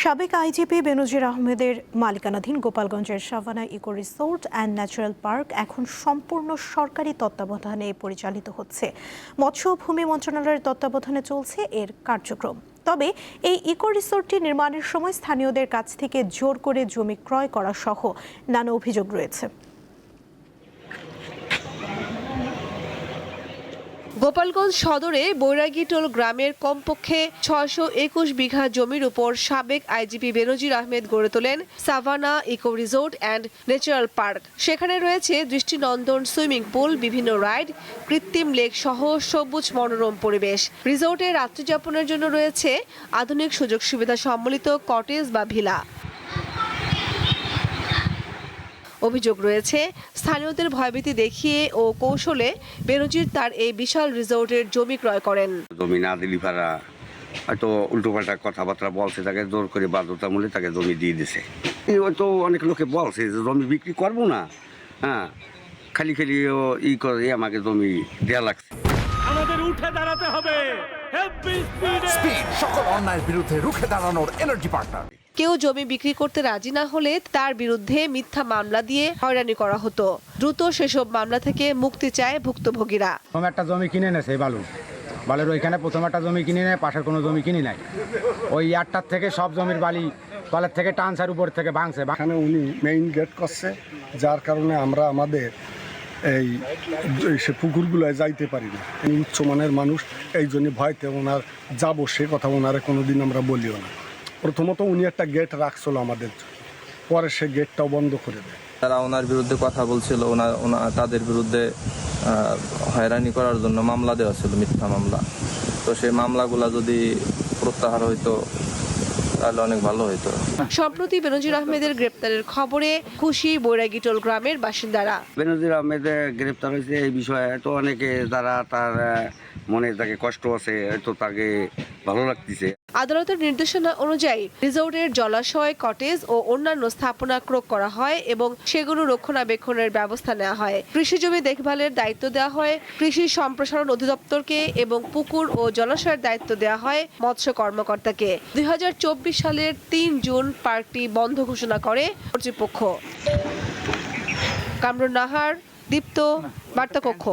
সাবেক আইজিপি বেনজির আহমেদের মালিকানাধীন গোপালগঞ্জের Savanna eco resort and natural park এখন সম্পূর্ণ সরকারি তত্ত্বাবধানে পরিচালিত হচ্ছে। মৎস্য ও ভূমি মন্ত্রণালয়ের তত্ত্বাবধানে চলছে এর কার্যক্রম। তবে এই ইকো রিসোর্টটি নির্মাণের সময় স্থানীয়দের কাছ থেকে জোর করে জমি ক্রয় করা সহ নানা অভিযোগ রয়েছে। গোপালগঞ্জ সদরে বৈরাগীটোল গ্রামের কমপক্ষে ৬২১ বিঘা জমির উপর সাবেক আইজিপি বেনজির আহমেদ গড়ে তোলেন Savanna eco resort and natural park. সেখানে রয়েছে দৃষ্টিনন্দন সুইমিং পুল, বিভিন্ন রাইড, কৃত্রিম লেক সহ সবুজ মনোরম পরিবেশ। রিসোর্টে রাত্রিযাপনের জন্য রয়েছে আধুনিক সুযোগ সুবিধা সম্বলিত কটেজ বা ভিলা। অভিযোগ রয়েছে, স্থানীয়দের ভয়ভীতি দেখিয়ে ও কৌশলে বেনজির তার এই বিশাল রিসোর্টের জমি ক্রয় করেন। জমি না দিলি ভাড়া হয়তো উল্টোপাল্টা কথাবার্তা বলছে, তাকে জোর করে বাধ্যতামূলক তাকে জমি দিয়ে দিছে। হয়তো অনেক লোকে বলছে যে জমি বিক্রি করবো না, হ্যাঁ, খালি খালি ই করে আমাকে জমি দেয়া লাগছে। আমাদের উঠে দাঁড়াতে হবে, সকল অন্যায়ের বিরুদ্ধে রুখে দাঁড়ানোর এনার্জি পার্টনার। কেউ জমি বিক্রি করতে রাজি না হলে তার বিরুদ্ধে মিথ্যা মামলা দিয়ে হয়রানি করা হতো। দ্রুত সেসব মামলা থেকে মুক্তি চায় ভুক্তভোগীরা। একটা জমি কিনে নেছে বালুর ওইখানে প্রথম একটা জমি কিনে নেয়, পাশের কোনো জমি কিনে নাই। ওই ইয়ারটার থেকে সব জমির বালি তলের থেকে টানসার উপর থেকে ভাঙছে। এখানে উনি মেইন গেট করছে, যার কারণে আমরা আমাদের এই সে পুকুরগুলোয় যাইতে পারি না। উনি উচ্চমানের মানুষ, এই জন্য ভয়তে ওনার যাবো সে কথা ওনারে কোনোদিন আমরা বলিও না। প্রথমত উনি একটা গেট রাখছিল আমাদের, পরে সে গেটটাও বন্ধ করে দেয়। তারা ওনার বিরুদ্ধে কথা বলছিল, তাদের বিরুদ্ধে হয়রানি করার জন্য মামলা দেওয়া ছিল, মিথ্যা মামলা। তো সেই মামলাগুলা যদি প্রত্যাহার হইতো তাহলে অনেক ভালো হইতো। সম্প্রতি বেনজির আহমেদের গ্রেপ্তারের খবরে খুশি বৈরাগীটোল গ্রামের বাসিন্দারা। বেনজির আহমেদ গ্রেপ্তার হয়েছে এই বিষয়ে তো অনেকে যারা তার মনে তাকে কষ্ট আছে, হয়তো তাকে ভালো লাগতেছে। আদালতের নির্দেশনা অনুযায়ী রিসোর্টের জলাশয়, কটেজ ও অন্যান্য স্থাপনা ক্রয় করা হয় এবং সেগুলো রক্ষণাবেক্ষণের ব্যবস্থা নেওয়া হয়। কৃষি জমি দেখভালের দায়িত্ব দেওয়া হয় কৃষি সম্প্রসারণ অধিদপ্তরকে এবং পুকুর ও জলাশয়ের দায়িত্ব দেওয়া হয় মৎস্য কর্মকর্তাকে। ২০২৪ সালের ৩ জুন পার্কটি বন্ধ ঘোষণা করে কর্তৃপক্ষ। কামরুন নাহার, দীপ্ত, বার্তা কক্ষ।